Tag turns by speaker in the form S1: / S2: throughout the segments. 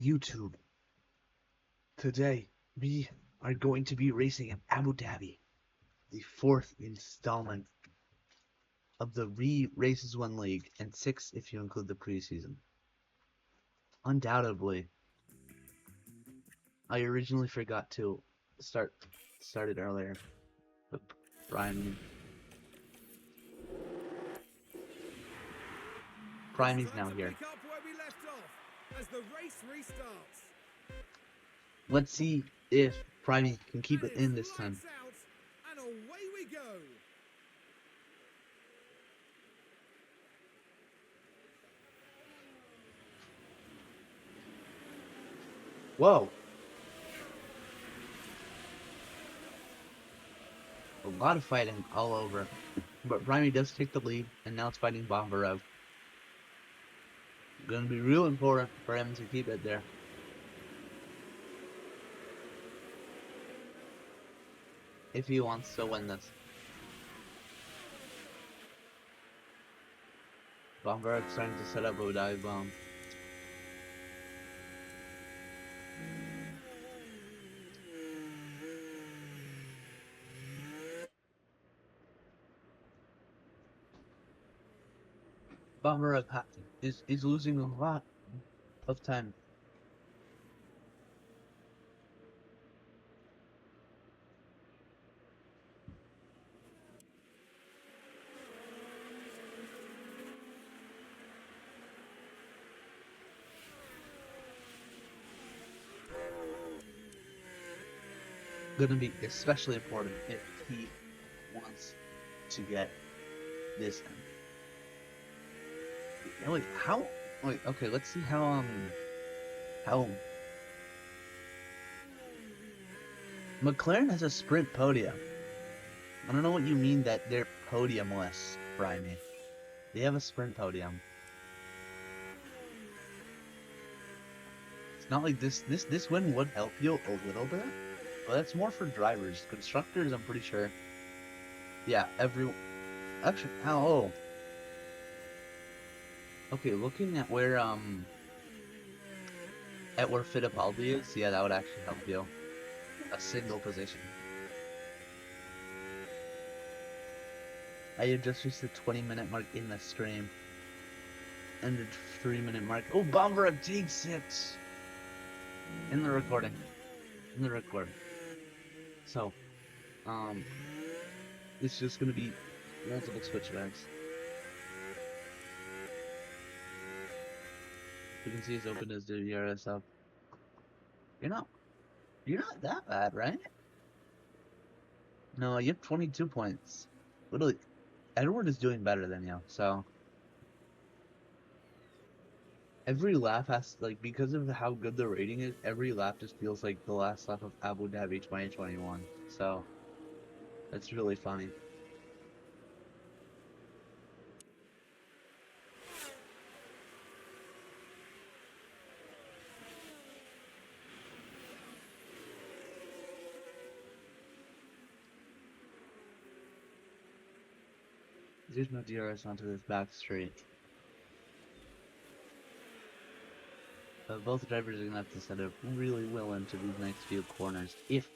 S1: YouTube. Today, we are going to be racing in Abu Dhabi, the fourth installment of the Races One League, and six if you include the preseason. Undoubtedly, I originally forgot to start it earlier, but Primey's now
S2: Time to
S1: here.
S2: pick up where we left off as the race restarts.
S1: Let's see if Primey can keep
S2: And
S1: it
S2: it's
S1: in this time.
S2: lights out, and away we go.
S1: Whoa! A lot of fighting all over. But Primey does take the lead, and now it's fighting Bomberev. Gonna be real important for him to keep it there. If he wants to win this. Bomberg starting to set up a dive bomb. Bomberg is losing a lot of time. Gonna be especially important if he wants to get this in. Wait, how? Wait, okay, let's see how McLaren has a sprint podium. I don't know what you mean that they're podiumless, Brimey. They have a sprint podium. It's not like this win would help you a little bit, but that's more for drivers. Constructors, I'm pretty sure. Yeah, actually, oh, okay. Looking at where Fittipaldi is, yeah, that would actually help you. A single position. I had just reached the 20-minute mark in the stream. And the 3-minute mark. Oh, Bomber takes it! In the recording. In the recording. So, it's just gonna be multiple switchbacks. You can see he's opened his DRS up. You're not that bad, right? No, you have 22 points. Literally, Edward is doing better than you, so every lap has, like, because of how good the rating is, every lap just feels like the last lap of Abu Dhabi 2021. So, that's really funny. There's no DRS onto this back straight. Both drivers are going to have to set up really well into these next few corners if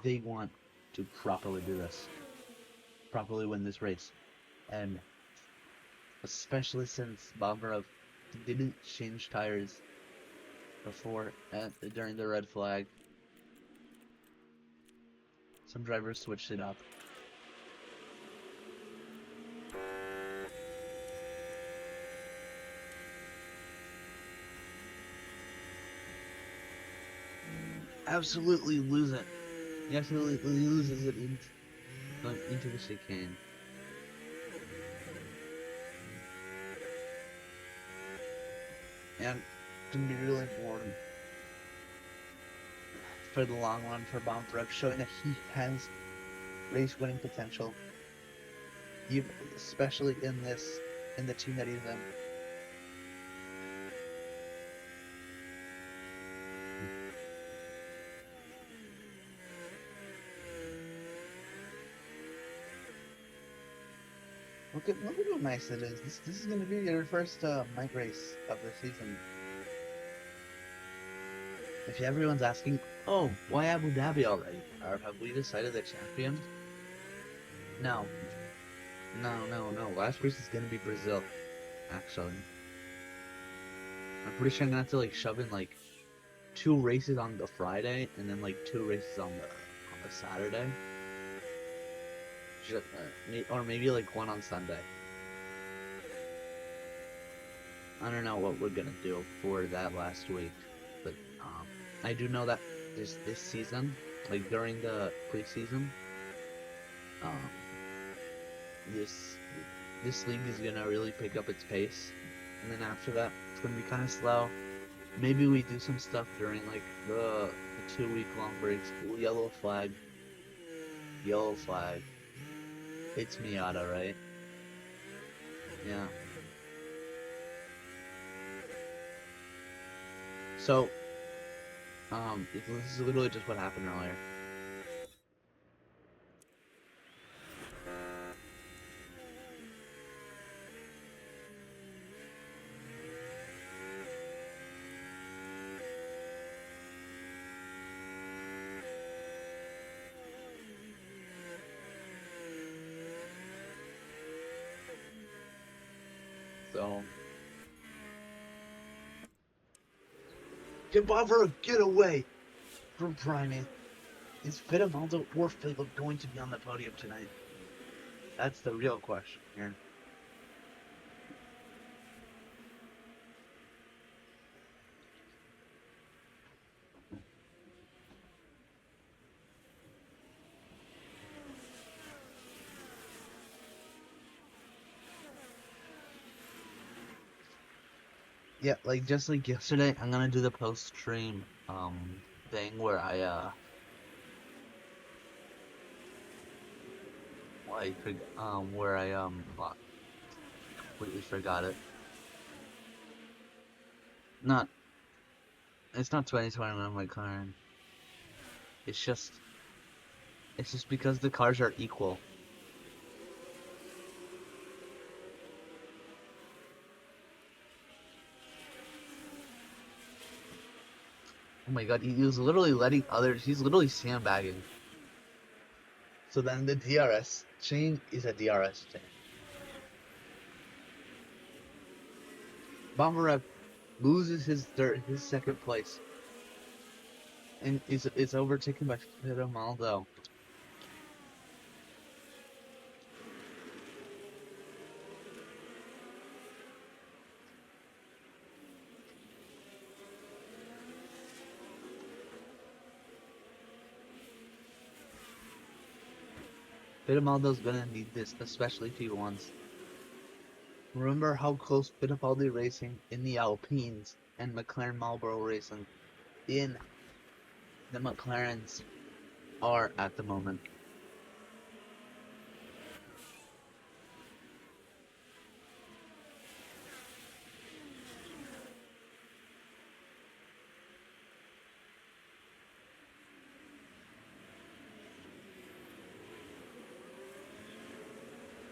S1: they want to properly do this. Properly win this race. And especially since Babarov didn't change tires before during the red flag. Some drivers switched it up. Absolutely lose it. He absolutely loses it into the chicane. And it's going to be really important for the long run for Babarov, showing that he has race winning potential, especially in the team that he's in. Look at how nice it is. This is going to be your first night race of the season. If everyone's asking, oh, why Abu Dhabi already? Or have we decided the champion? No. No. Last race is gonna be Brazil, actually. I'm pretty sure I'm gonna have to like shove in like 2 races on the Friday and then like 2 races on the Saturday. Or maybe like one on Sunday. I don't know what we're gonna do for that last week, but I do know that this season, like during the preseason, um, this this league is gonna really pick up its pace, and then after that, it's gonna be kind of slow. Maybe we do some stuff during like the 2 week long breaks. Ooh, yellow flag, yellow flag. It's Miata, right? Yeah. So, this is literally just what happened earlier. So, get Barbara, get away from Primate. Is Fittipaldo or Philip going to be on the podium tonight? That's the real question here. Yeah, like just like yesterday, I'm gonna do the post stream thing where I where I completely forgot it. Not it's not 2021 McLaren. It's just it's just because the cars are equal. Oh my god, he was literally letting others. He's literally sandbagging. So then the DRS chain is a DRS chain. Bomberev loses his second place and is overtaken by Fittipaldo. Fittipaldo's gonna need this, especially if he wants. Remember how close Fittipaldi Racing in the Alpines and McLaren Marlboro Racing in the McLarens are at the moment.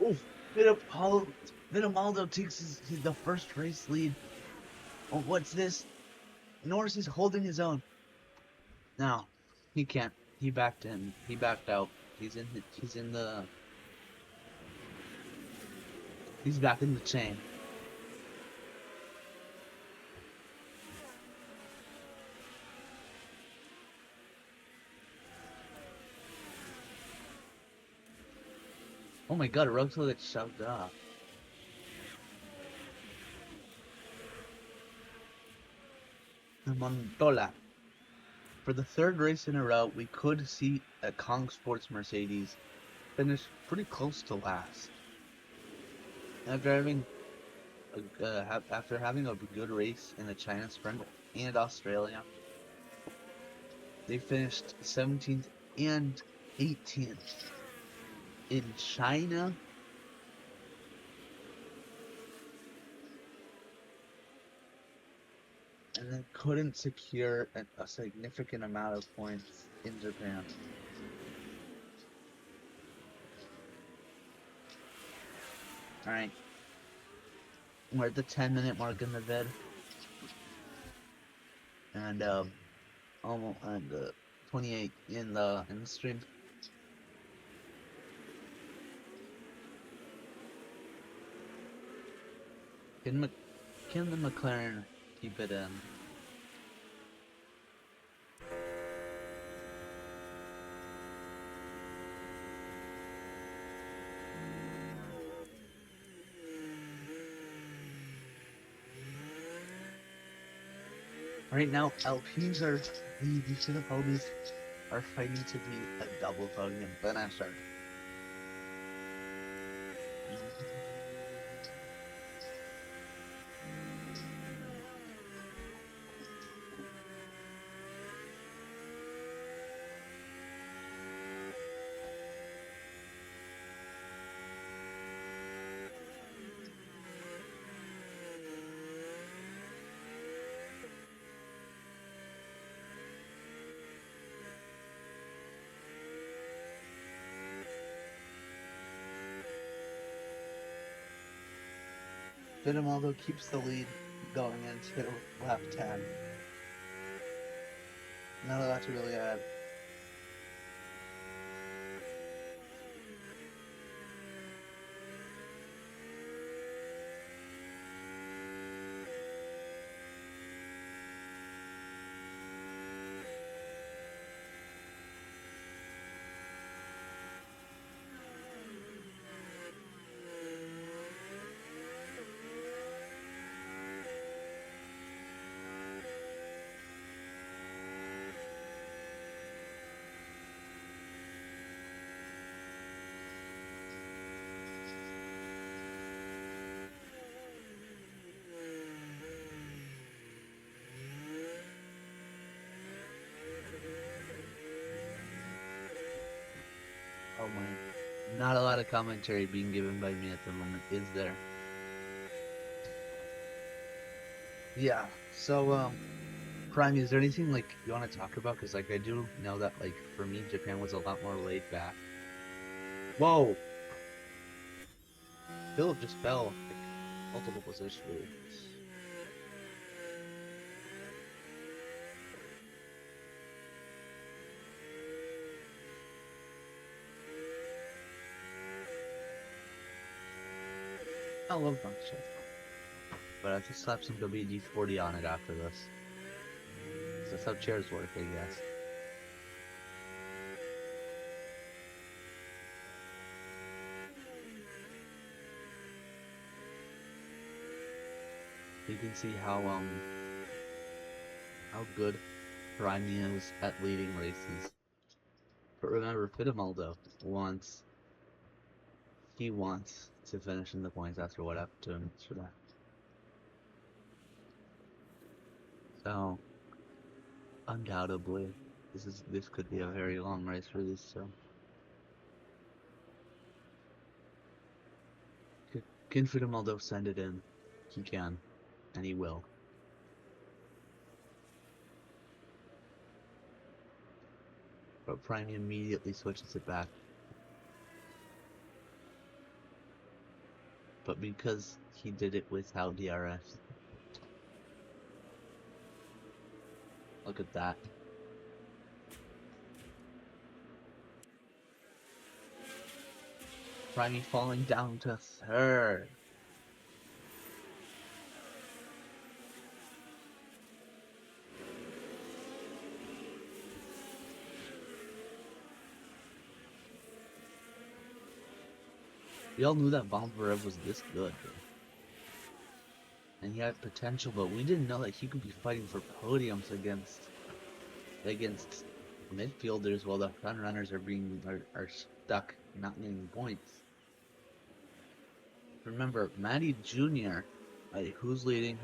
S1: Oof, Fittipaldo takes the first race lead. Oh, what's this? Norris is holding his own. No, he can't. He backed in. He backed out. He's back in the chain. Oh my god, Ruxel gets shoved off. Montola. For the third race in a row, we could see a Kong Sports Mercedes finish pretty close to last. After having a good race in the China Sprint and Australia, they finished 17th and 18th. In China, and then couldn't secure a significant amount of points in Japan. Alright. We're at the 10-minute mark in the vid. And almost and 28 in the stream. Can the McLaren keep it in? Right now, Alpines are the Fittipaldis are fighting to be a double podium finisher. Fittimaldo keeps the lead going into lap 10. Not a lot to really add. Oh my. Not a lot of commentary being given by me at the moment, is there? Yeah. So, Prime, is there anything like you want to talk about? Because like I do know that like for me, Japan was a lot more laid back. Whoa! Philip just fell like multiple positions. I love bunch shit. But I have to slap some WD-40 on it after this. So that's how chairs work, I guess. You can see how good Prime is at leading races. But remember, Fittimaldo wants to finish in the points after what happened to him yesterday. So undoubtedly, this could be a very long race for these two. Can Fittimaldo send it in? He can, and he will. But Prime immediately switches it back. But because he did it without DRS. Look at that. Prime falling down to third. We all knew that Valverde was this good. And he had potential, but we didn't know that he could be fighting for podiums against midfielders while the front runners are stuck not getting points. Remember, Matty Jr. Who's leading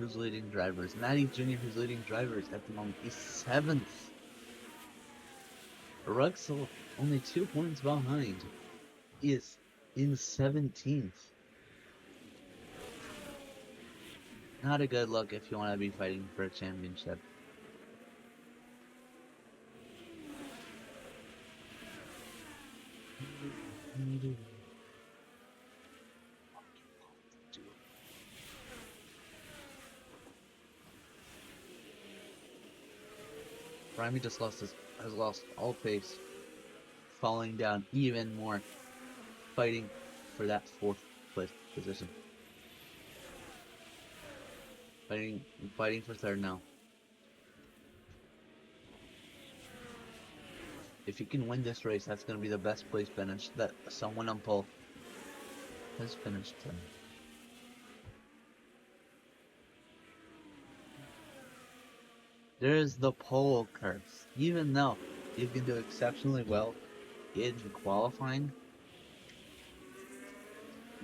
S1: drivers? Matty Jr. who's leading drivers at the moment. He's 7th. Ruxel, only 2 points behind, is in 17th. Not a good look if you want to be fighting for a championship. Remy just has lost all pace, falling down even more, fighting for that fourth place position. Fighting for third now. If he can win this race, that's going to be the best place finish that someone on pole has finished in. There's the pole curse. Even though you can do exceptionally well in qualifying,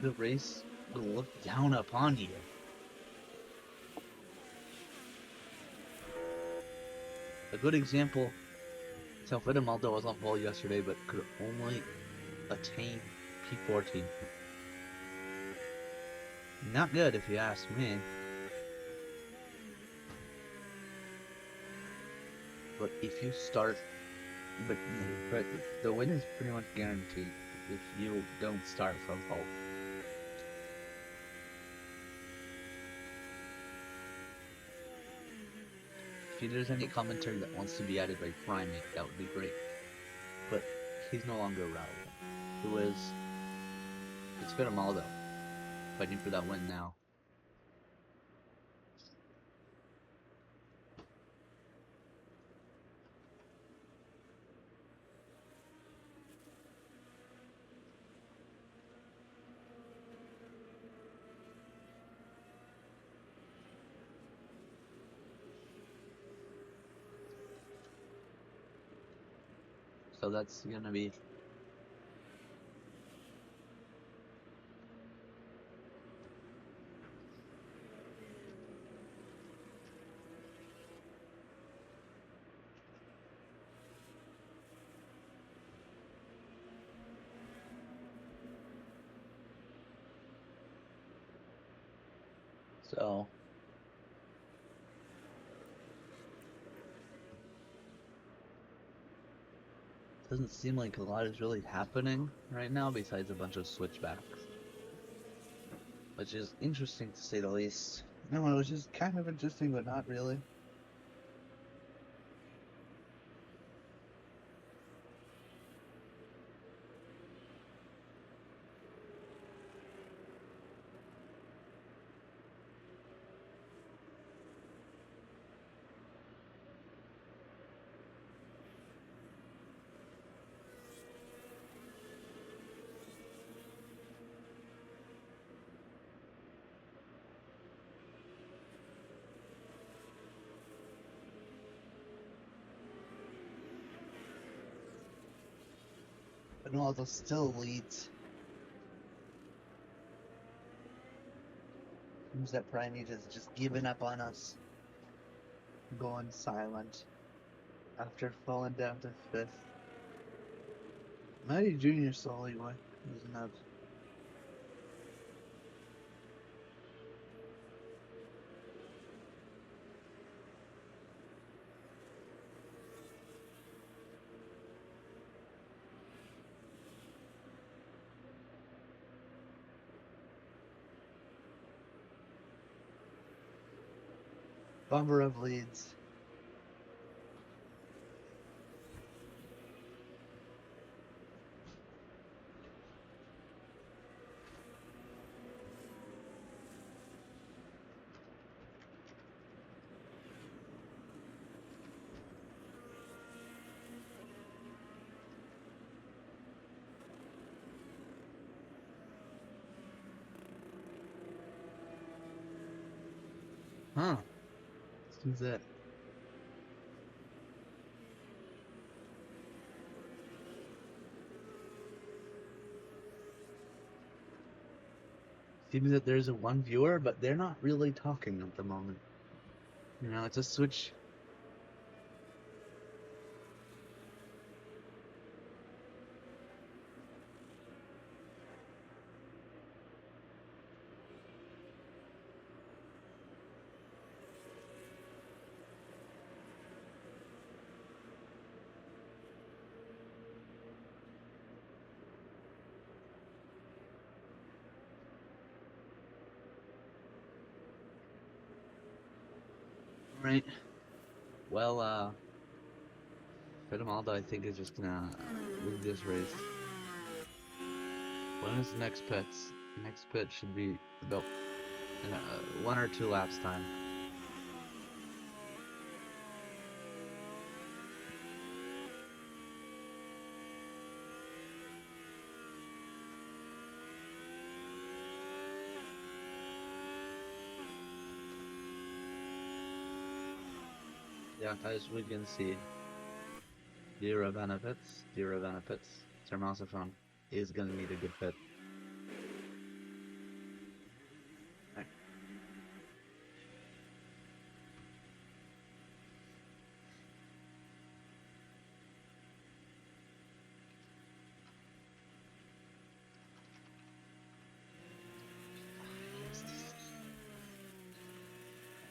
S1: the race will look down upon you. A good example, Taufik Malta was on pole yesterday but could only attain P14. Not good if you ask me. But if you start, but the win is pretty much guaranteed if you don't start from pole. If there's any commentary that wants to be added by Primate, that would be great. But he's no longer relevant. It's Fitamaldo fighting for that win now. So that's gonna be so. Doesn't seem like a lot is really happening right now besides a bunch of switchbacks. Which is interesting to say the least. No, it was just kind of interesting, but not really. Ronaldo still leads. Seems that Primate has just given up on us. Going silent after falling down to 5th. Matty Jr. slowly losing up. Bumbarov leads. Huh. Seems that there's a one viewer, but they're not really talking at the moment. You know, it's a switch. Right. Well, Maldo, I think, is just gonna win this race. When is the next pits? The next pit should be about 1 or 2 laps time. Yeah, as we can see, zero benefits, zero benefits. Termosophone is gonna need a good pit. Right.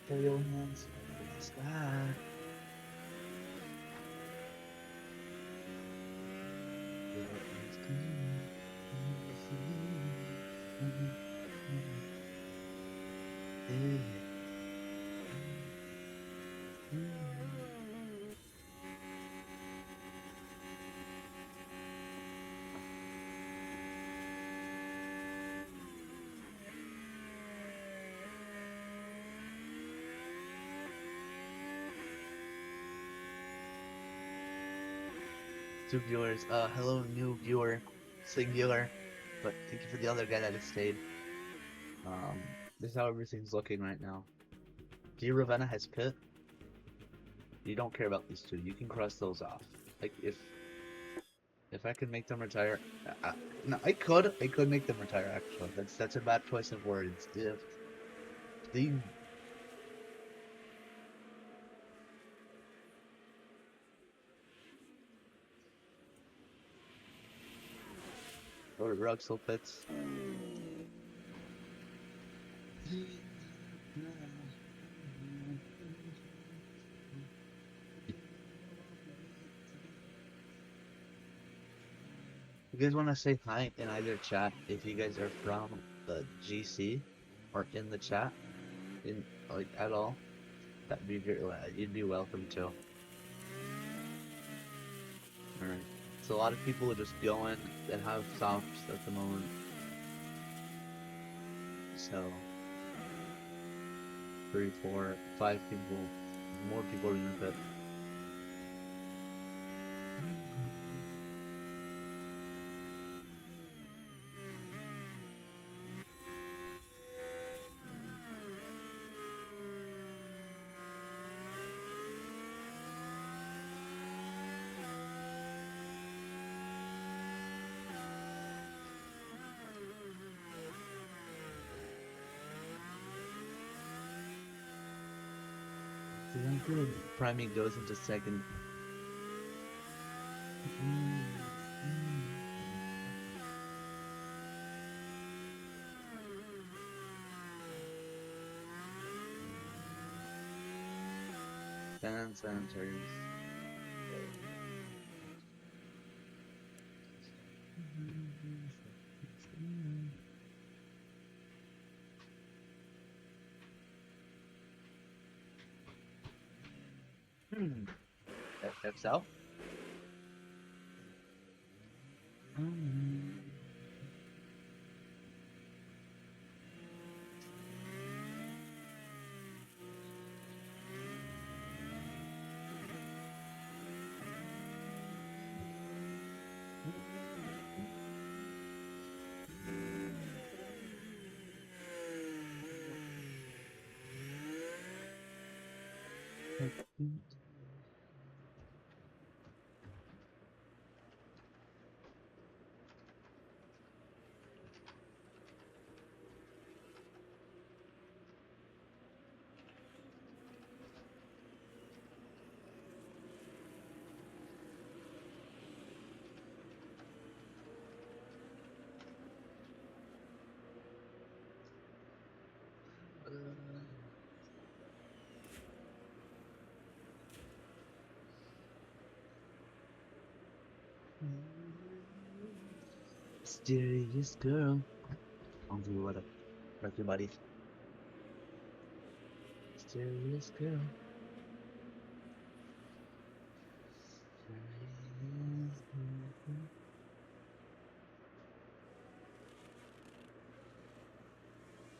S1: Throw your hands in the sky. Two viewers. Hello, new viewer, singular. But thank you for the other guy that has stayed. This is how everything's looking right now. D. Ravenna has pit. You don't care about these two. You can cross those off. Like if I could make them retire, no, I could make them retire. Actually, that's a bad choice of words. If the or Ruxel pits. You guys want to say hi in either chat if you guys are from the GC or in the chat in like at all? That'd be very, you'd be welcome to. Alright. So a lot of people are just going and have softs at the moment. So 3, 4, 5 people, more people are in the pit. Priming goes into second. And turns. If so. Mysterious girl. I'll do what everybody. Mysterious girl.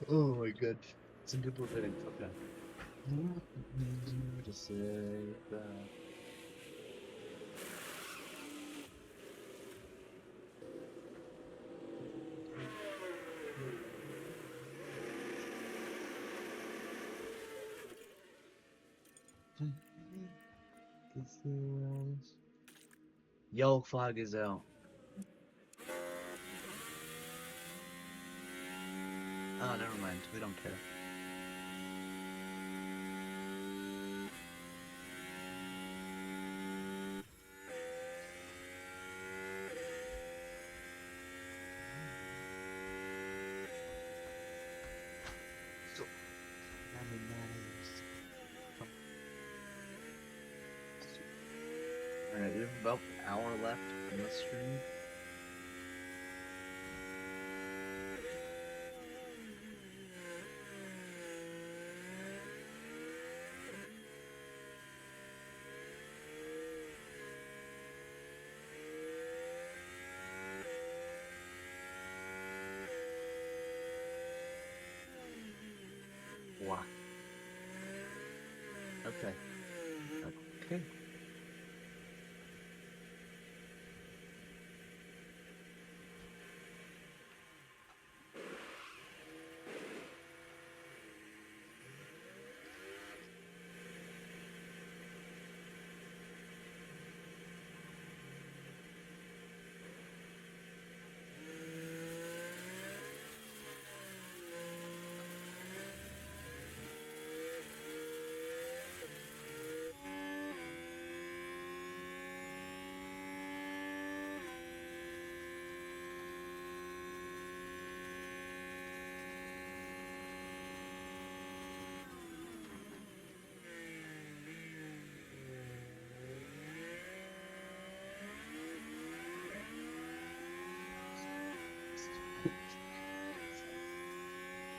S1: Oh my god. Some people are getting okay. To say that. Yellow flag is out. Oh, never mind. We don't care. So, alright, we have about an hour left on the stream. Wow. Okay. Okay.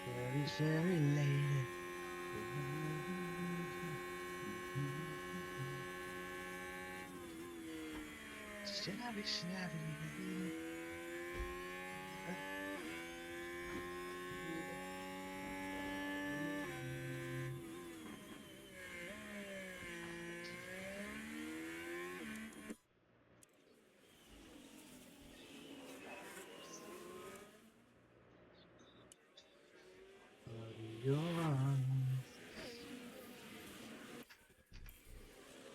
S1: Very, very late. Shabby, shabby. Your arms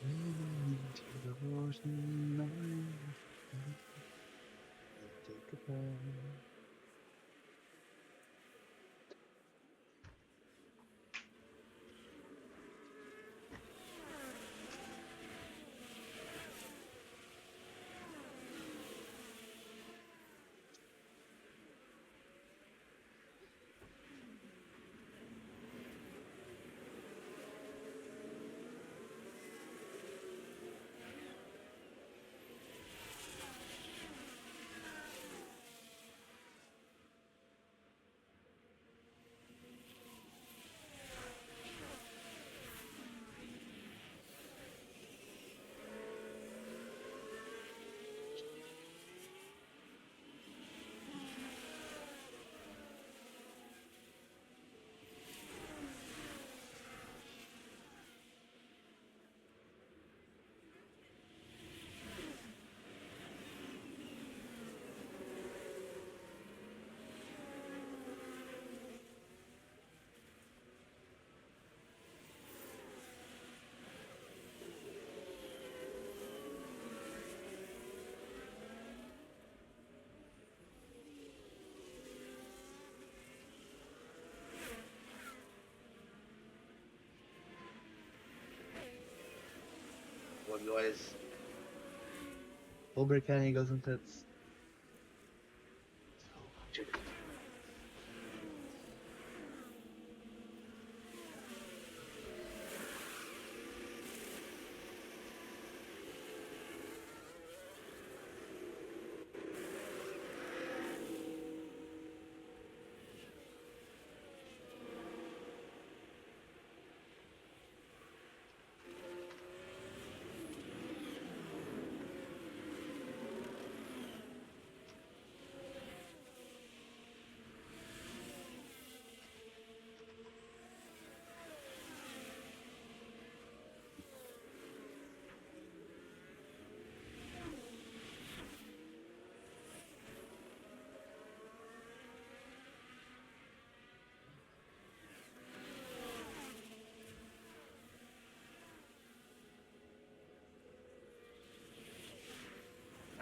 S1: into the ocean. Take a breath. Well, guys, Holbrook County goes into its.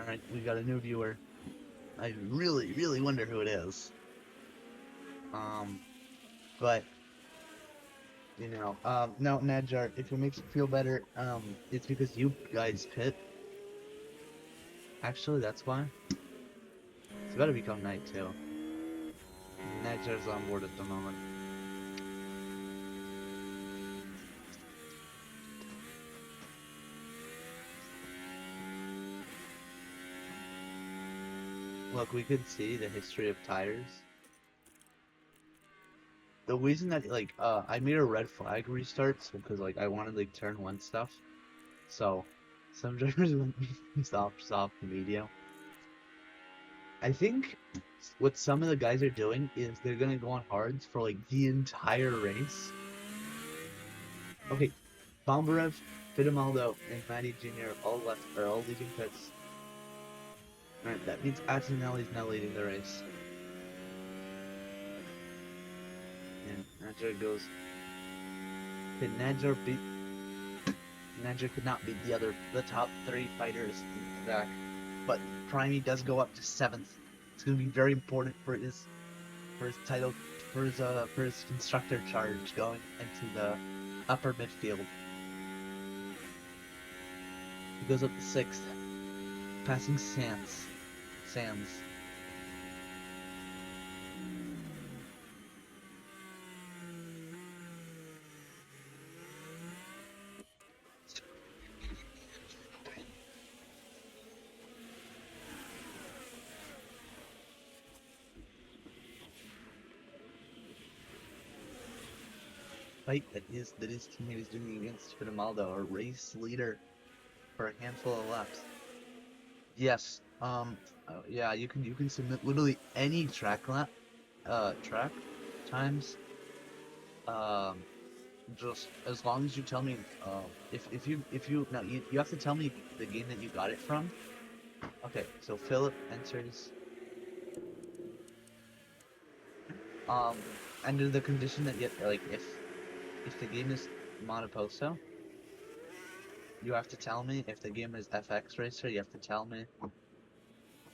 S1: Alright, we got a new viewer. I really, really wonder who it is. But no, Nadjar, if it makes you feel better, it's because you guys pit. Actually, that's why. It's about to become night too. Nadjar's on board at the moment. Look, we could see the history of tires. The reason that I made a red flag restarts because I wanted turn one stuff. So some drivers went soft medium. I think what some of the guys are doing is they're gonna go on hards for the entire race. Okay, Bombarev, Fidamaldo, and Matty Jr. are all leading pits. Alright, that means Atinelli's now leading the race. And Nadjar goes. Okay, Nadjar could not beat the top 3 fighters in the back, but Primey does go up to 7th. It's going to be very important for his title, for his constructor charge going into the upper midfield. He goes up to 6th, passing Sands. Fight that his teammate is doing against Fidamaldo, a race leader for a handful of laps. Yes. Yeah, you can submit literally any track times. Just as long as you tell me. You have to tell me the game that you got it from. Okay, so Philip enters. Under the condition that if the game is Monoposto, you have to tell me. If the game is FX Racer, you have to tell me.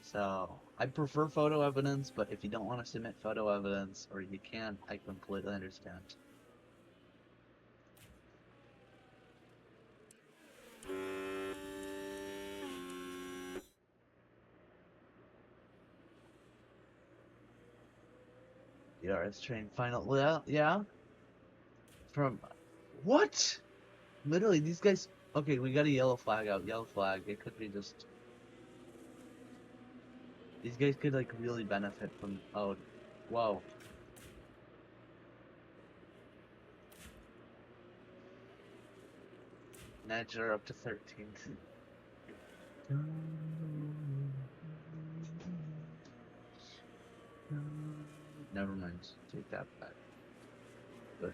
S1: So, I prefer photo evidence, but if you don't want to submit photo evidence, or you can't, I completely understand. DRS train final. Well, yeah. From what? Literally, these guys. Okay, we got a yellow flag out. Yellow flag. It could be just. These guys could really benefit from. Oh, whoa. Nadjar up to 13th. Never mind. Take that back. But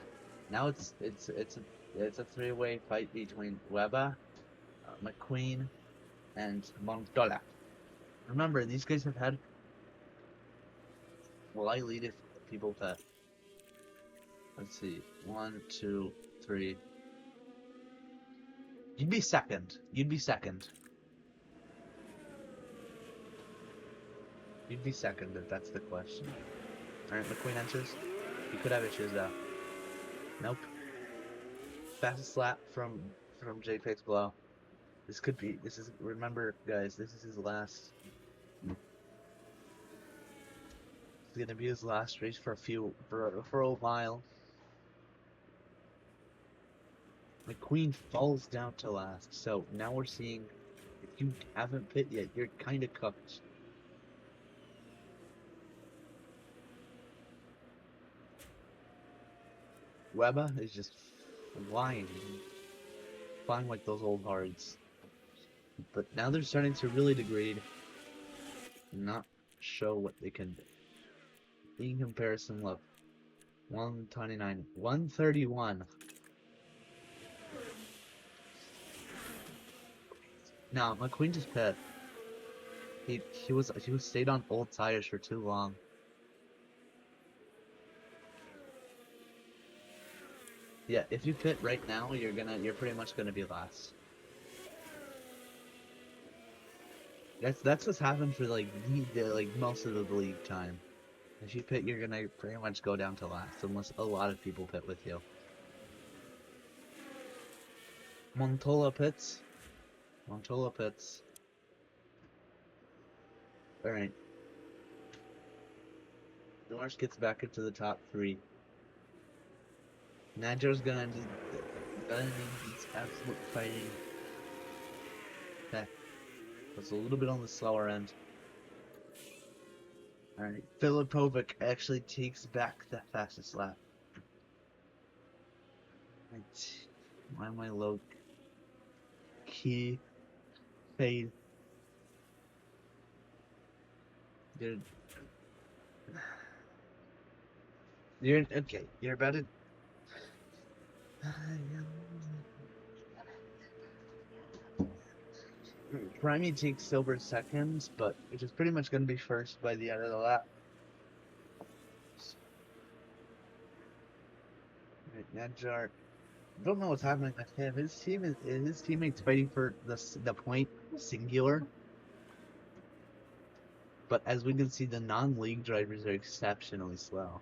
S1: now it's a 3-way fight between Weber, McQueen, and Montoya. Remember, these guys have had. Well, I lead if people bet. Let's see. 1, 2, 3. You'd be second. You'd be second if that's the question. Alright, McQueen enters. He could have issues though. Nope. Fastest lap from JPEG's blow. Remember guys, this is his last. It's gonna be his last race for a while. McQueen falls down to last, so now we're seeing if you haven't pit yet, you're kinda cooked. Weber is just flying like those old hards. But now they're starting to really degrade and not show what they can do. In comparison, look. 129, 131. Now, McQueen just pit. He was stayed on old tires for too long. Yeah, if you pit right now, you're pretty much gonna be last. That's what's happened for like like most of the league time. If you pit, you're gonna pretty much go down to last unless a lot of people pit with you. Montola pits. Montola pits. All right. Norris gets back into the top three. Najo's gonna need these absolute fighting. Okay, was a little bit on the slower end. All right, Filipovic actually takes back the fastest lap. Right. Why am I low? Key fade. Dude, you're okay. You're about to. Primey takes silver seconds, but which is pretty much going to be first by the end of the lap. Right, Nadjar. Don't know what's happening with him. His teammates fighting for the point singular. But as we can see, the non-league drivers are exceptionally slow.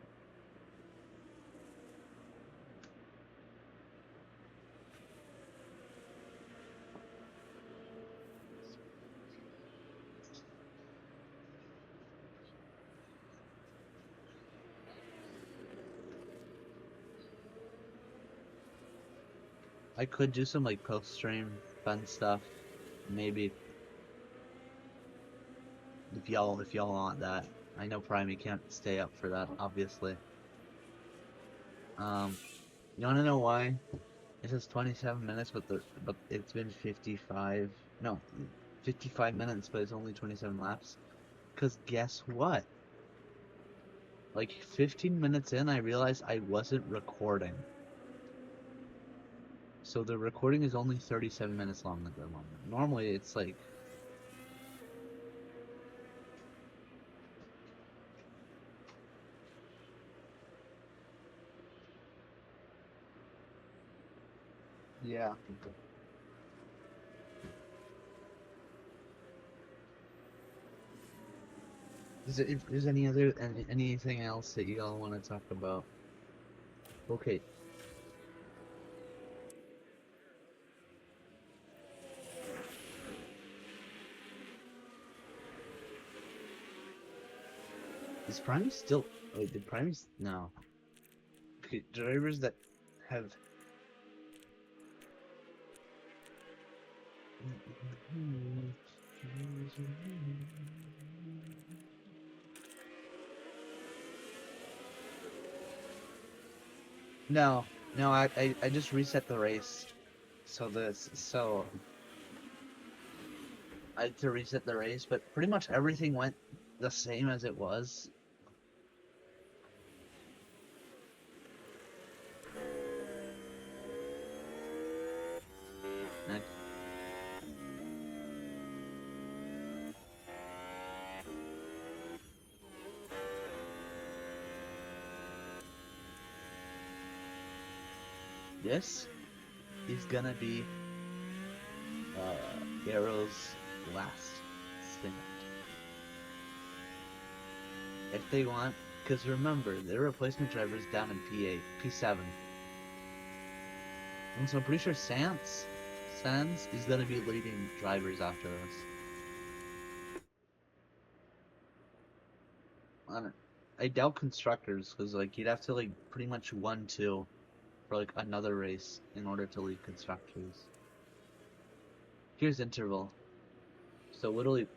S1: I could do some like post-stream fun stuff, maybe if y'all want that. I know Primey can't stay up for that, obviously. Um, you wanna know why? It says 27 minutes, but it's been 55. No, 55 minutes, but it's only 27 laps. Cause guess what? Like 15 minutes in, I realized I wasn't recording. So the recording is only 37 minutes long at the moment. Normally it's like yeah. If there's anything else that you all want to talk about? Okay. Is Prime still? Wait, did Prime? No. Okay, drivers that have. No, no, I just reset the race. So I had to reset the race, but pretty much everything went the same as it was. And this is gonna be Arrow's last stint. If they want, because remember, their replacement driver is down in P8, P7. And so I'm pretty sure Sans is gonna be leading drivers after this. I doubt constructors, because like you'd have to like pretty much 1-2 for like another race in order to lead constructors. Here's interval. So Whittley,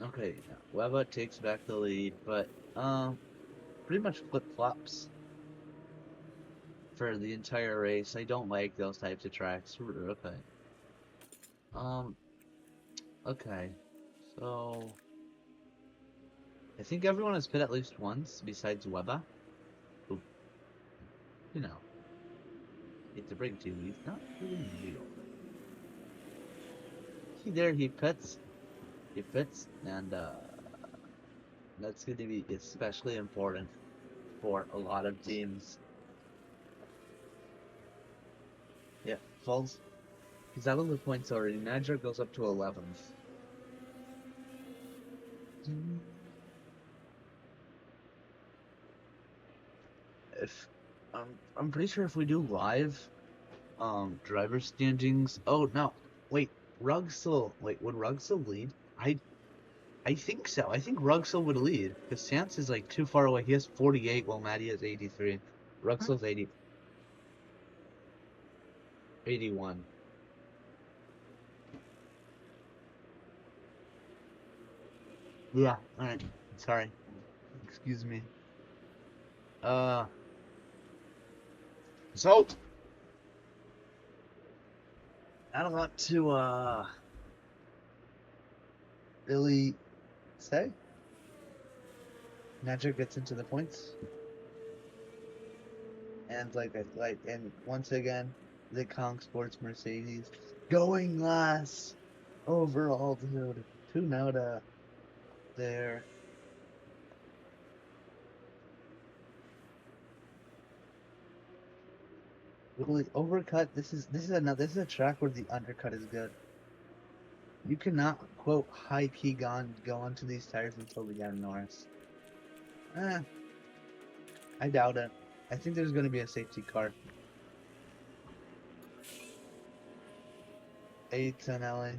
S1: okay, Weba takes back the lead, but pretty much flip flops for the entire race. I don't like those types of tracks. Okay. Um. Okay. So I think everyone has pit at least once besides Weba. Who, you know, hate to break to you, he's not really new. He pits. He pits, and that's going to be especially important for a lot of teams. Yeah, falls. He's out of the points already. Nadja goes up to 11th. If I'm pretty sure if we do live driver standings. Oh no, wait, would Rugsell lead? I think so. I think Rugsell would lead because Sans is like too far away. He has 48 while Maddie has 83. Rugsell's 81. Yeah, alright. Sorry. Excuse me. Uh so not a lot to really say. Magic gets into the points. And and once again, the Kong Sports Mercedes going last overall, dude. Tunoda there. Really overcut. This is a track where the undercut is good. You cannot quote high key go onto these tires until the end, Norris. Eh, I doubt it. I think there's going to be a safety car. 8 in LA.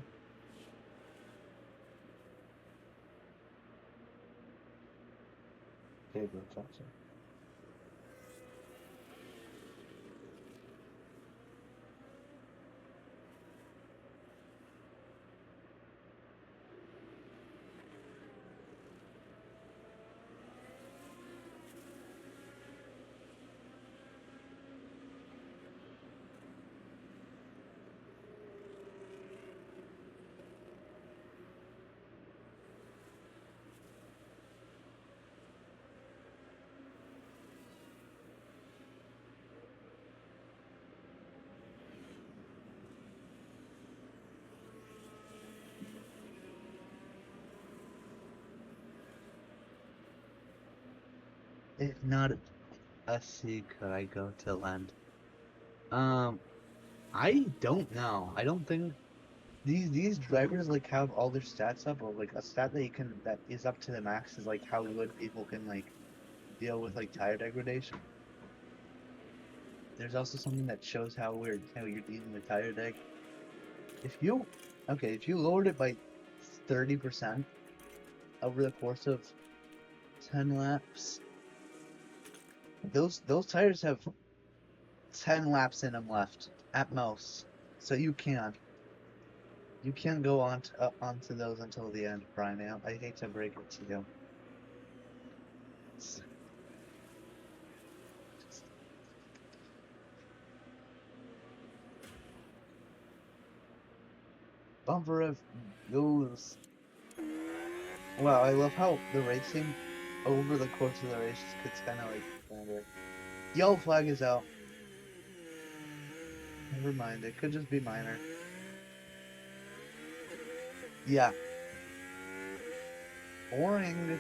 S1: Okay, bro, Johnson. If not a C, could I go to land? Um, I don't know. I don't think these drivers like have all their stats up, or like a stat that you can that is up to the max is like how good people can like deal with like tire degradation. There's also something that shows how you're dealing with tire deg. If you if you lowered it by 30% over the course of 10 laps, those tires have 10 laps in them left at most. So you can't go onto those until the end, Brian. I hate to break it to you. Bumper of goes. Wow, I love how the racing over the course of the race gets kind of like better. Yellow flag is out. Never mind, it could just be minor. Yeah. Boring.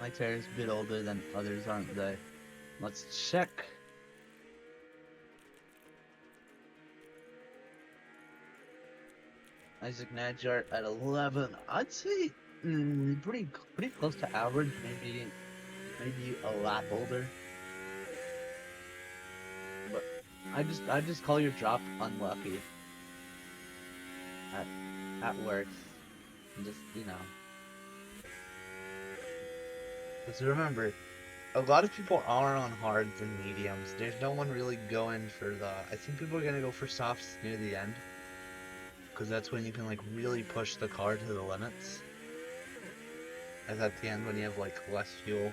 S1: My tire's a bit older than others, aren't they? Let's check. Isaac Nadjar at 11. I'd say pretty close to average. Maybe a lap older. But I just call your drop unlucky. At work. Just Because remember, a lot of people are on hards and mediums. There's no one really going for the. I think people are gonna go for softs near the end, because that's when you can like really push the car to the limits. As at the end when you have like less fuel.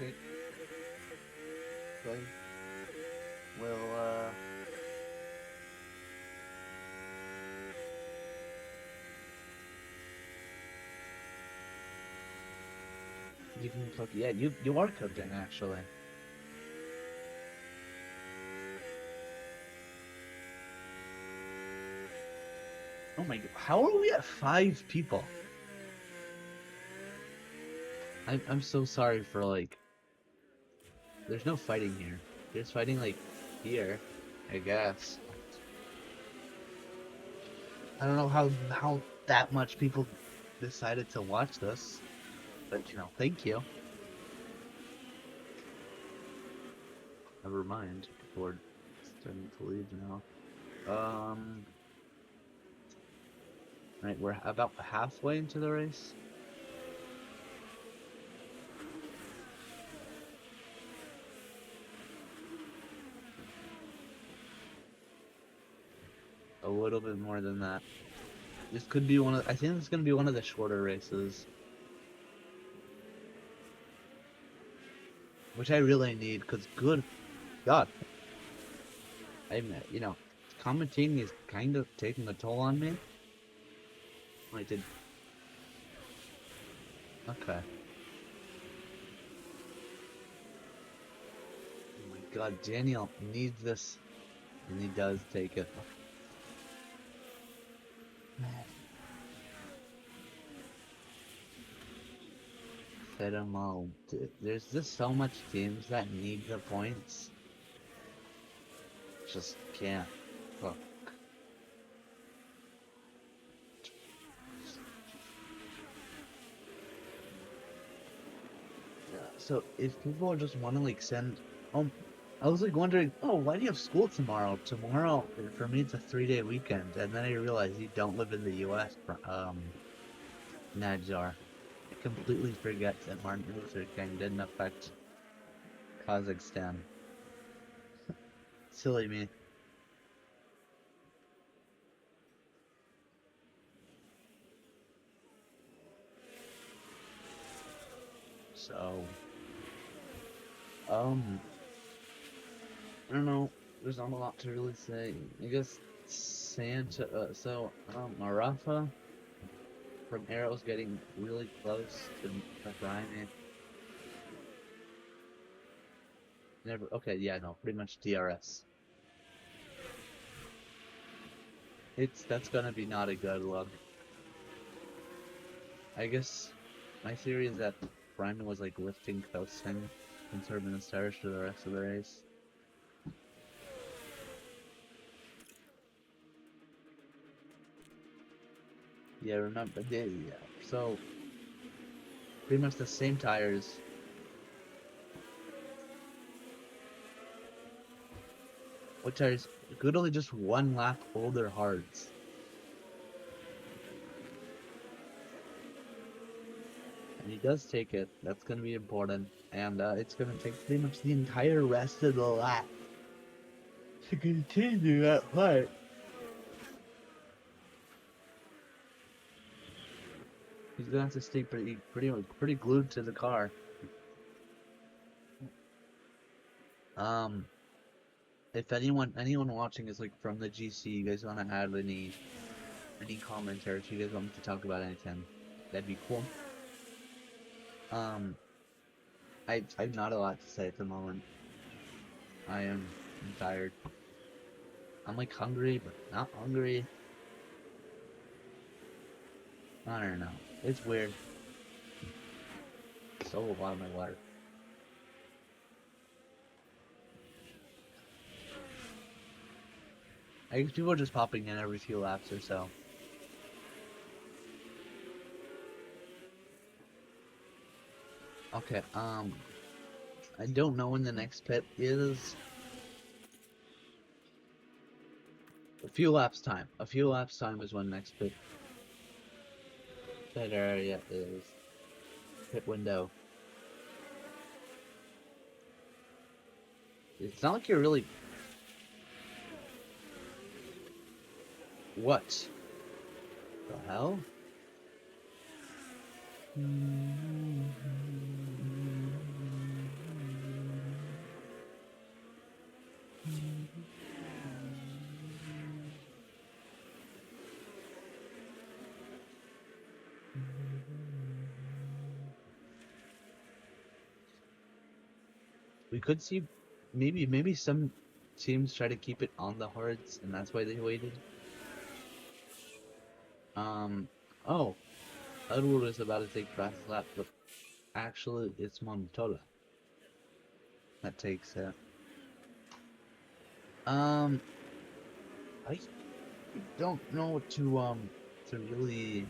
S1: Okay. Going. will you can cook. Yeah, you are cooking actually. Oh my god, how are we at 5 people? I'm so sorry for like. There's no fighting here. There's fighting like here, I guess. I don't know how that much people decided to watch this, but thank you. Never mind. Board starting to leave now. Right, we're about halfway into the race. A little bit more than that. This could be one of. I think it's gonna be one of the shorter races, which I really need. Cause good God, commentating is kind of taking a toll on me. I did. Okay. Oh my God, Daniel needs this, and he does take it. Fed him all. There's just so much teams that need the points. Just can't. Look. So if people just want to like send, I was like wondering, oh, why do you have school tomorrow? Tomorrow for me it's a 3-day weekend, and then I realized you don't live in the U.S. Nadjar. I completely forget that Martin Luther King didn't affect Kazakhstan. Silly me. So, um, I don't know. There's not a lot to really say. I guess Santa. Marafa from Arrow's getting really close to Bryony. Never. Okay, yeah, no, pretty much DRS. That's gonna be not a good look. I guess my theory is that Bryony was like lifting coasting and sort of in the stars for the rest of the race. Yeah, remember, yeah. So pretty much the same tires. What tires? Literally just one lap older hards. And he does take it. That's going to be important. And it's going to take pretty much the entire rest of the lap to continue that fight. He's going to have to stay pretty glued to the car. If anyone watching is like from the GC, you guys want to add any commentary, if you guys want me to talk about anything, that'd be cool. I've not a lot to say at the moment. I'm tired. I'm like hungry, but not hungry. I don't know. It's weird. So a lot of my water. I guess people are just popping in every few laps or so. Okay, I don't know when the next pit is. A few laps time. A few laps time is when next pit area is. Pit window. It's not like you're really. What? The hell? We could see maybe some teams try to keep it on the hards, and that's why they waited. Oh, Edward is about to take fast lap, but actually it's Montola that takes it. Um, I don't know to really.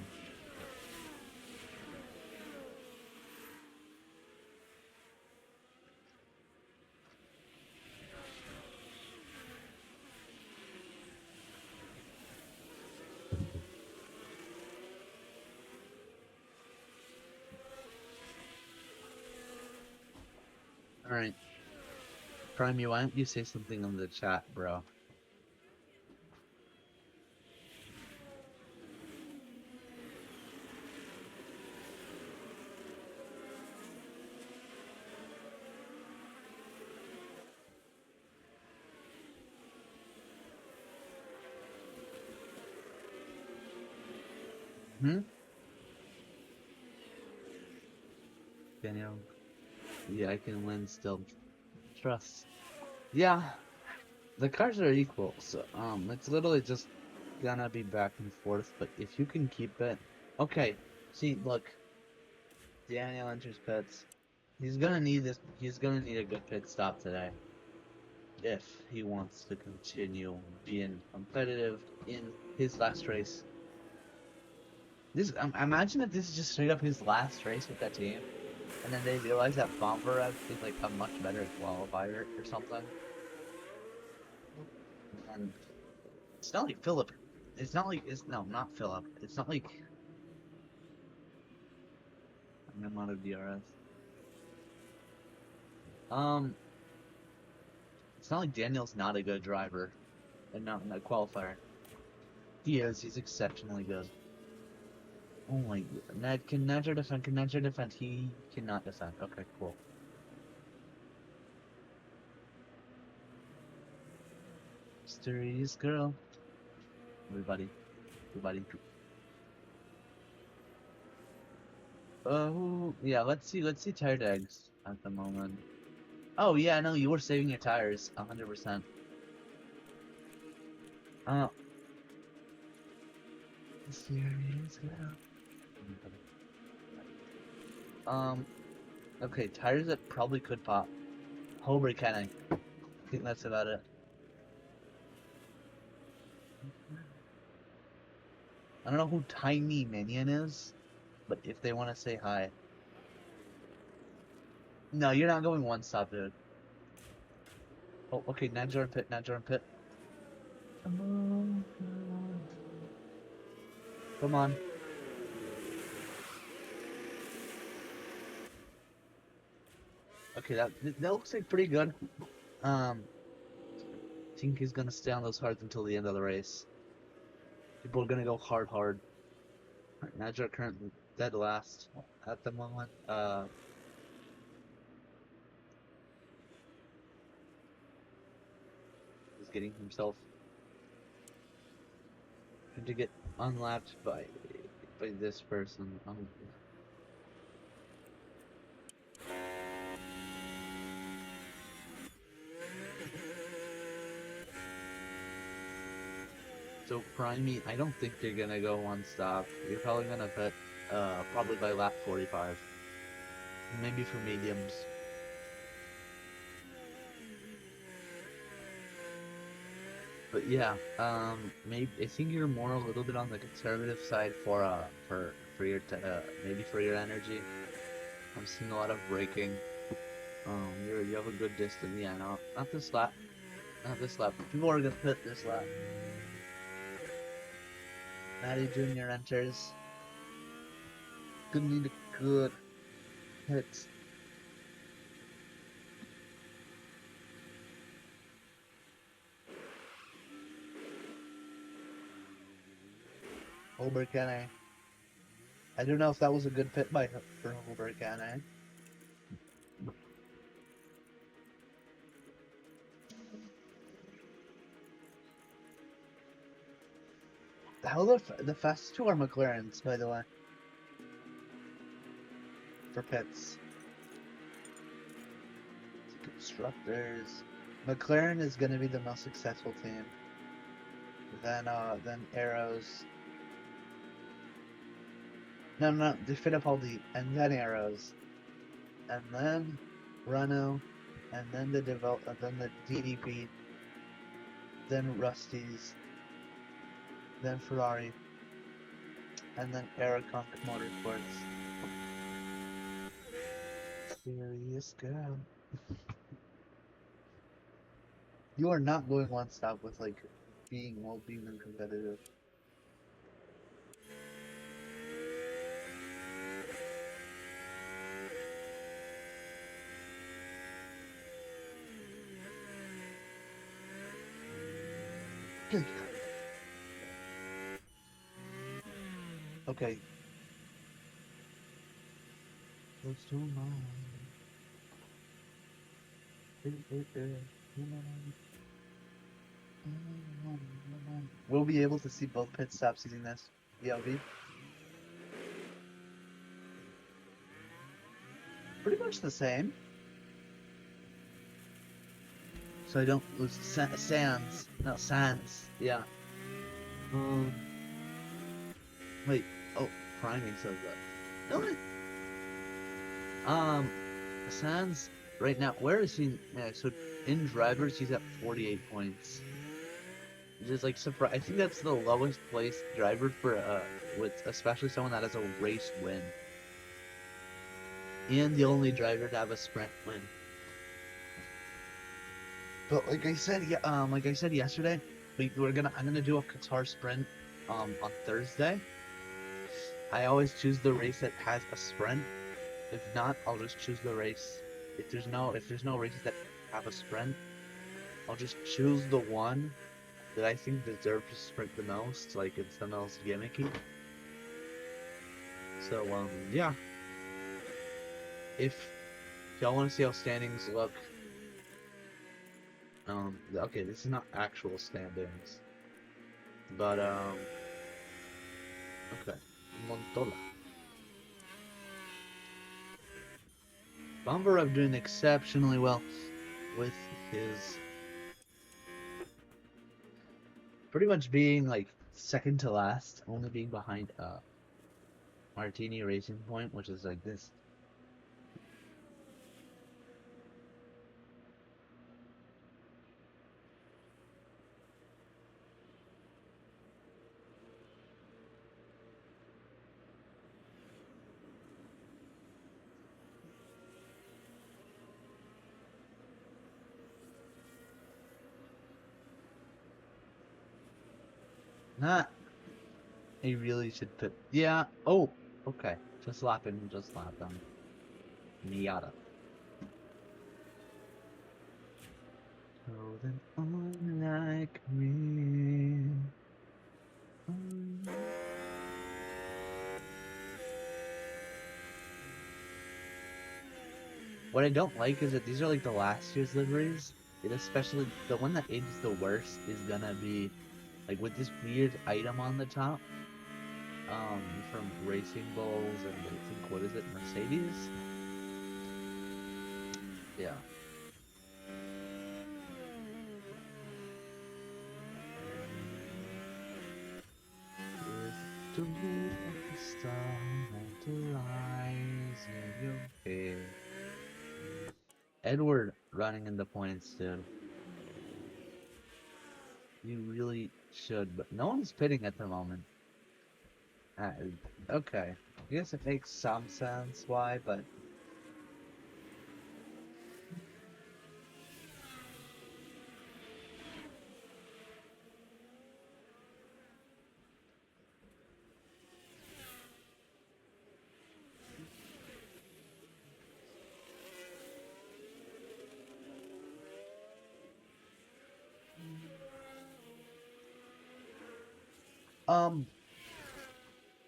S1: All right, Prime, why don't you say something in the chat, bro? Hmm? Daniel? Yeah, I can win still. Trust. Yeah, the cars are equal, so it's literally just gonna be back and forth. But if you can keep it, okay. See, look, Daniel enters pits. He's gonna need this. He's gonna need a good pit stop today if he wants to continue being competitive in his last race. This imagine if this is just straight up his last race with that team, and then they realize that Bomberev is like a much better qualifier or something. And it's not like Philip. It's not like it's no, not Philip. It's not like I'm out of DRS. Um, it's not like Daniel's not a good driver and not a qualifier. He is. He's exceptionally good. Oh my god. Ned, can Nedger defend? Can Nedger defend? He cannot defend. Okay, cool. Mysterious girl. Everybody. Everybody. Oh, yeah, let's see tire tags at the moment. Oh, yeah, no, you were saving your tires. 100%. Uh, Mysterious girl. Okay, tires that probably could pop. Holbrook Kenny. I think that's about it. I don't know who Tiny Minion is, but if they want to say hi. No, you're not going one stop, dude. Oh, okay, Nadjar Pit, Nadjar Pit. Come on. Okay, that looks like pretty good. I think he's gonna stay on those hards until the end of the race. People are gonna go hard. Nadjar currently dead last at the moment. He's getting himself to get unlapped by this person. So Primey, I don't think you're gonna go one stop. You're probably gonna pit probably by lap 45. Maybe for mediums. But yeah, maybe I think you're more a little bit on the conservative side for your maybe for your energy. I'm seeing a lot of braking. You have a good distance. Yeah, no, not this lap. Not this lap. People are gonna pit this lap. Matty Jr. enters. Gonna need a good hit. Holberg-Canay. I don't know if that was a good pit by for Holberg-Canay. How the fastest two are McLarens, by the way, for pits. constructors, McLaren is going to be the most successful team. Then Arrows. No, the Fittipaldi, and then Arrows, and then Renault, and then then the DDP, then Rusty's, then Ferrari, and then Aeroconk Motorsports. Serious girl. You are not going one stop with like being competitive. Okay. Close to mine. We'll be able to see both pit stops using this VLV. Pretty much the same. So I don't lose sands. No, sands. Yeah. Wait. Oh, priming so good. No, wait. Sands right now. Where is he? Yeah, so in drivers, he's at 48 points. Just like surprise. I think that's the lowest placed driver for with especially someone that has a race win. And the only driver to have a sprint win. But like I said, yesterday, I'm gonna do a Qatar sprint on Thursday. I always choose the race that has a sprint. If not, I'll just choose the race. If there's no races that have a sprint, I'll just choose the one that I think deserves to sprint the most, like it's the most gimmicky. So yeah. If y'all want to see how standings look, okay, this is not actual standings, but okay, Montola. Bombarov doing exceptionally well with his pretty much being like second to last, only being behind Martini Racing Point, which is like this. Not. He really should put. Yeah. Oh. Okay. Just lap him. Just lap him. Miata. So then on like me. What I don't like is that these are like the last year's liveries. It especially the one that ages the worst is gonna be like with this weird item on the top. From Racing Bulls and I think what is it, Mercedes? Yeah. To move like a star and to rise in your head. Edward running in the points, dude. You really should, but no one's pitting at the moment. Okay. I guess it makes some sense why, but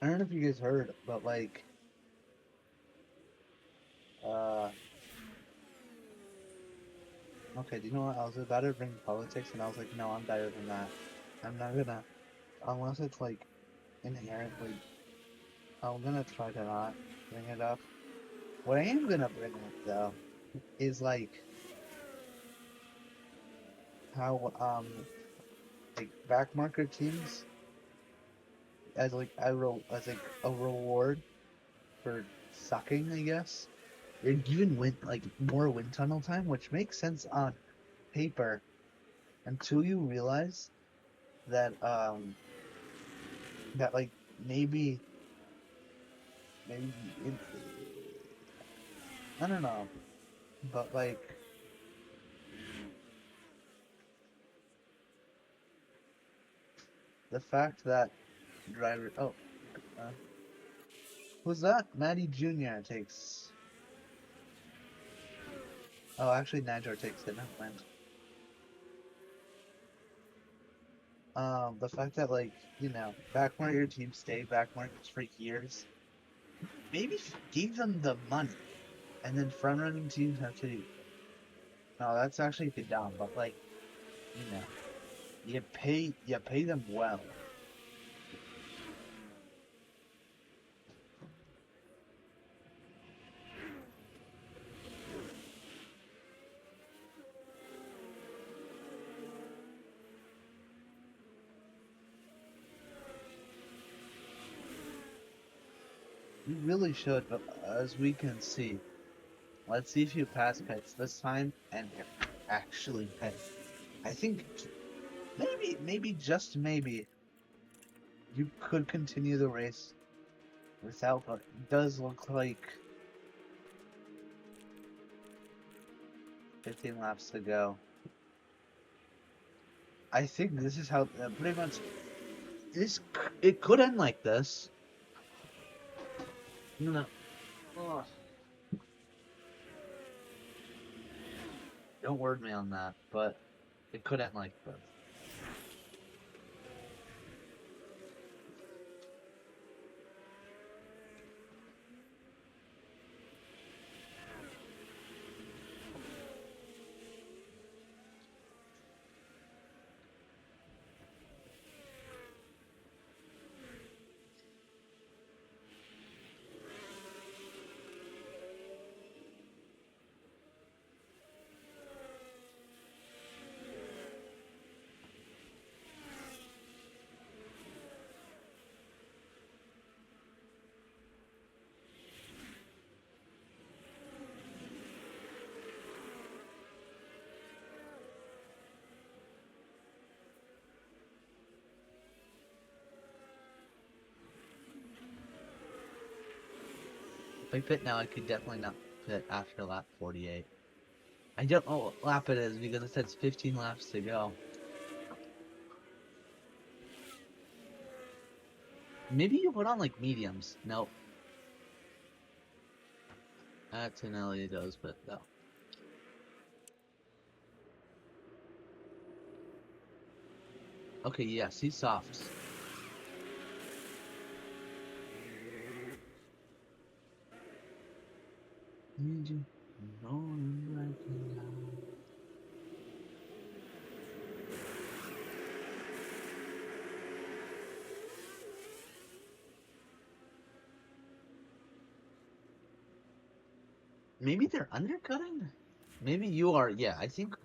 S1: I don't know if you guys heard, but like uh okay, do you know what? I was about to bring politics and I was like, no, I'm better than that. I'm not gonna unless it's like inherently I'm gonna try to not bring it up. What I am gonna bring up though is like how like backmarker teams as like as like a reward for sucking, I guess. They're given like more wind tunnel time, which makes sense on paper until you realize that that like maybe maybe it, I don't know, but like the fact that driver uh, who's that? Maddie Jr. takes. Oh, actually, Najor takes it. Never mind. The fact that like backmark your team stay backmarkers for years, maybe give them the money, and then front running teams have to. No, that's actually dumb, but like you know, you pay them well. You really should, but as we can see, let's see if you pass pits this time and actually pit. I think maybe just maybe you could continue the race without, but it does look like 15 laps to go. I think this is how pretty much it could end like this. No, oh, don't word me on that, but it could end like this. If I pit now, I could definitely not pit after lap 48. I don't know what lap it is because it says 15 laps to go. Maybe you put on like mediums. Nope. That's an LA does, but no. Okay, yeah, see softs. Need you rolling right now. Maybe they're undercutting? Maybe you are, yeah, I think.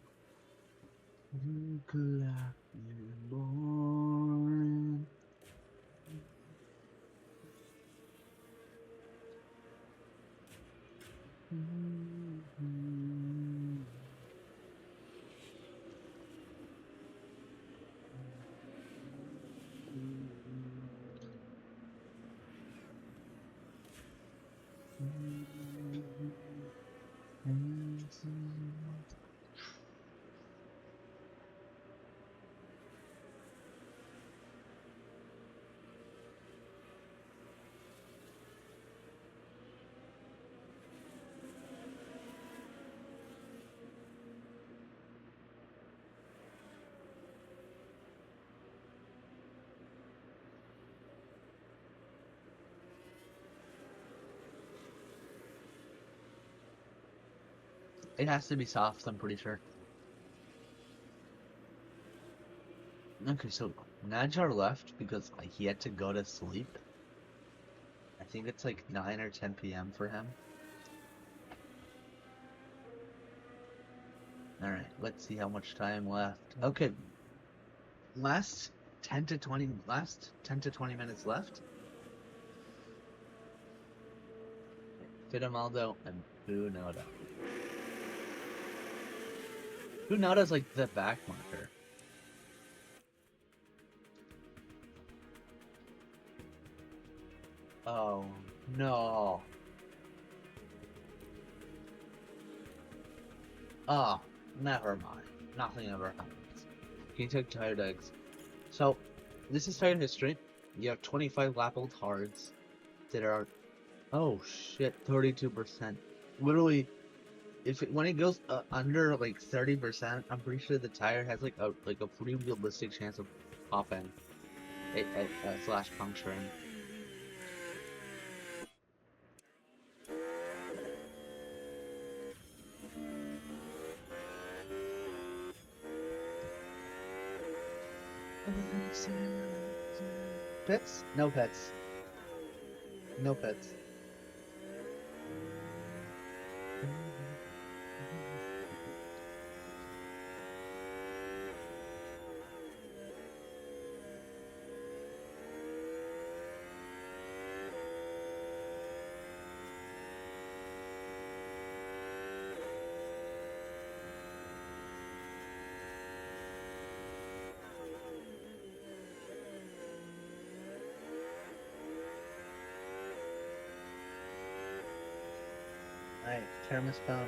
S1: It has to be soft, I'm pretty sure. Okay, so Najar left because he had to go to sleep. I think it's like 9 or 10 p.m. for him. Alright, let's see how much time left. Okay, last 10 to 20 minutes left. Fidamaldo and Bunada. Bunada's like the back marker. Oh no. Oh, never mind. Nothing ever happens. Can you take tired eggs? So, this is tired history. You have 25 lappled cards that are, oh shit, 32%. Literally, when it goes under like 30%, I'm pretty sure the tire has like a pretty realistic chance of popping, slash puncturing. Pets? No pets. No pets. Alright, Terminus Bone.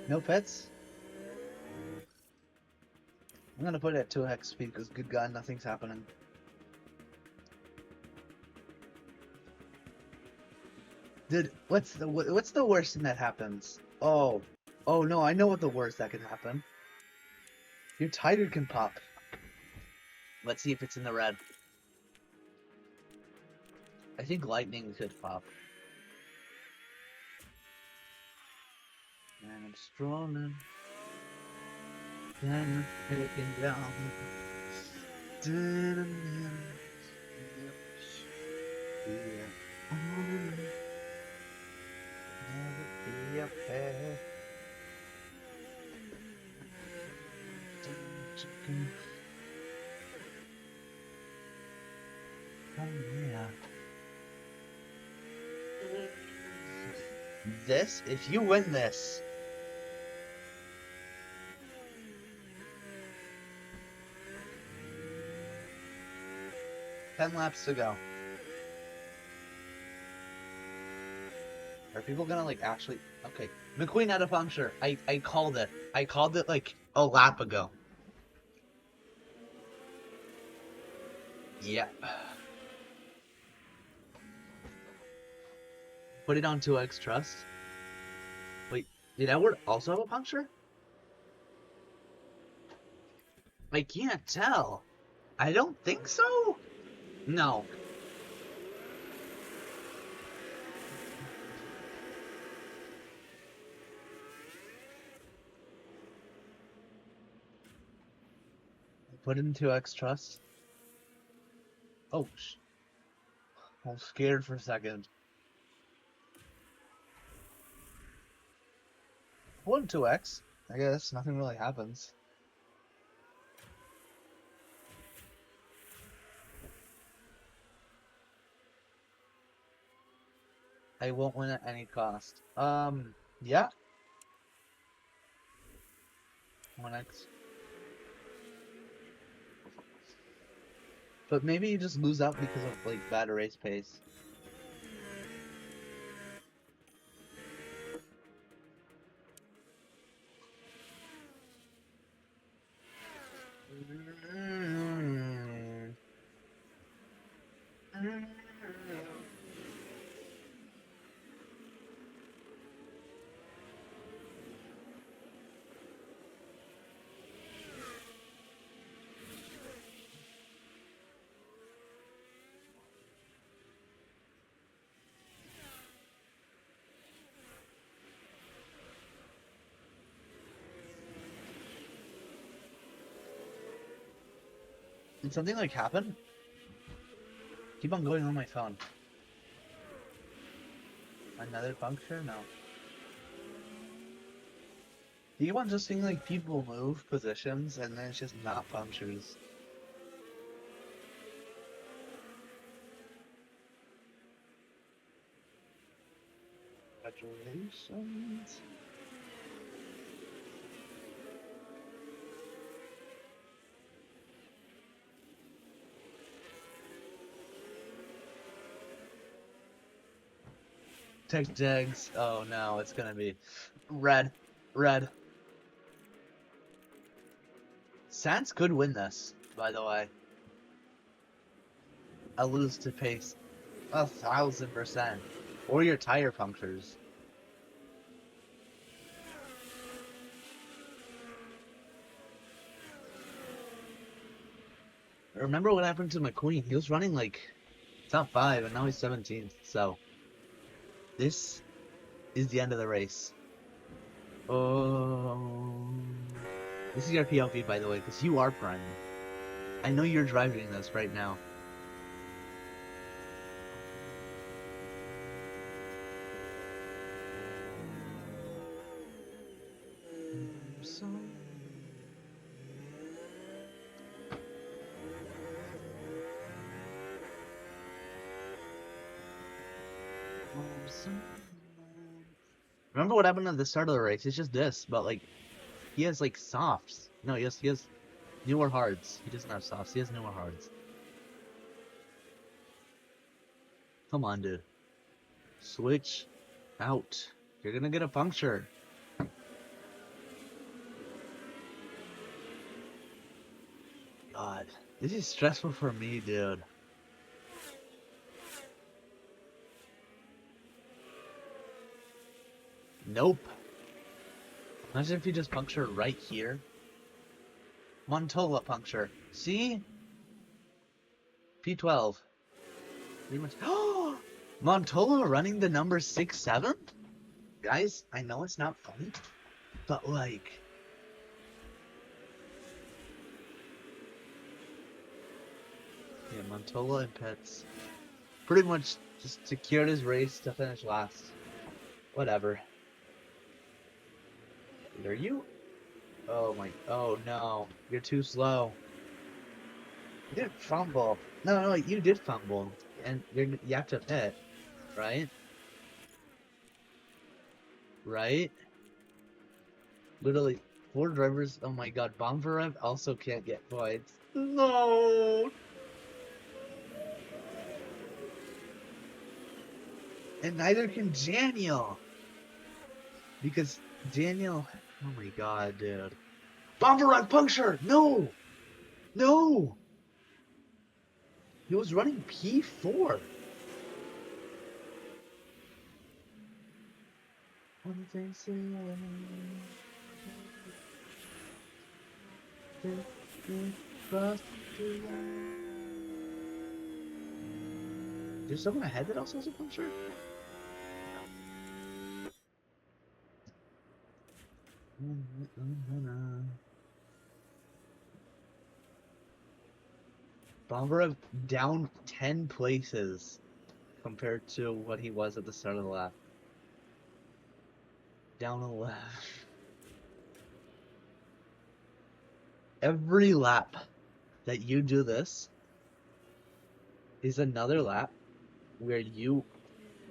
S1: No pets? I'm gonna put it at 2x speed because good god, nothing's happening. Dude, what's the worst thing that happens? Oh no, I know what the worst that could happen. Your tiger can pop. Let's see if it's in the red. I think lightning could pop. And I'm strolling. And I'm taking down. Never be a pet. Oh yeah. This, if you win this, ten laps to go. Are people gonna like actually? Okay, McQueen had a puncture. I called it. I called it like a lap ago. Yeah. Put it on 2x trust. Wait, did Edward also have a puncture? I can't tell. I don't think so. No. Put it in 2x trust. Oh, I was scared for a second. Put in 2x. I guess nothing really happens. I won't win at any cost. Yeah. 1x. But maybe you just lose out because of like bad race pace. Did something like happen? Keep on going on my phone. Another puncture? No. You keep on just seeing like people move positions and then it's just not punctures. Congratulations. Tech Jags. Oh no, it's gonna be red. Red. Sans could win this, by the way. I lose to pace 1,000%. Or your tire punctures. Remember what happened to McQueen? He was running like top 5 and now he's 17th. So this is the end of the race. Oh, this is your PLV, by the way, because you are prime. I know you're driving this right now. So... Remember what happened at the start of the race? It's just this, but like he has like softs. No, he has newer hards. He doesn't have softs. He has newer hards. Come on, dude. Switch out. You're gonna get a puncture. God, this is stressful for me, dude. Nope. Imagine if you just puncture right here. Montola puncture. See? P12. Pretty much. Oh! Montola running the number 6-7? Guys, I know it's not funny, but like... Yeah, Montola and Pets pretty much just secured his race to finish last. Whatever. Are you? Oh my, oh no, you're too slow. You didn't fumble. No, you did fumble, and you have to pit, right? Right? Literally, 4 drivers. Oh my God, Bomberev also can't get points. No. And neither can Daniel, because Daniel. Oh my God, dude. Bomberev puncture. No. No. He was running P4. One thing there's someone ahead that also has a puncture? Bomberev down 10 places compared to what he was at the start of the lap. Down 11. Every lap that you do this is another lap where you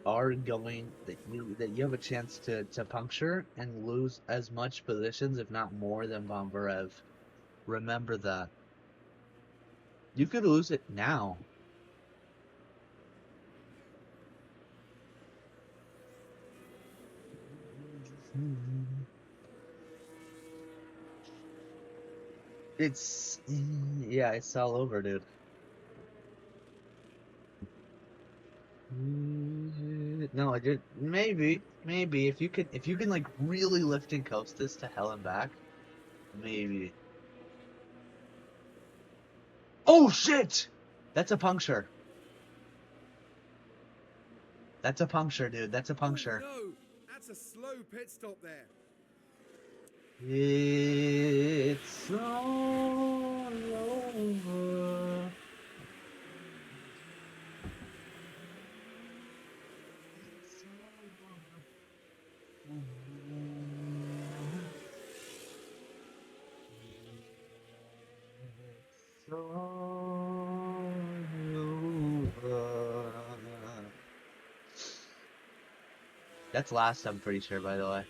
S1: are going that you have a chance to puncture and lose as much positions, if not more, than Bomberev. Remember that. You could lose it now. It's yeah, it's all over, dude. No, I did maybe if you can like really lift and coast this to hell and back, maybe. Oh shit! That's a puncture. That's a puncture, dude. That's a
S2: Oh
S1: puncture.
S2: no, that's a slow pit stop there.
S1: It's all over. It's all over. It's all over. That's last, I'm pretty sure, by the way.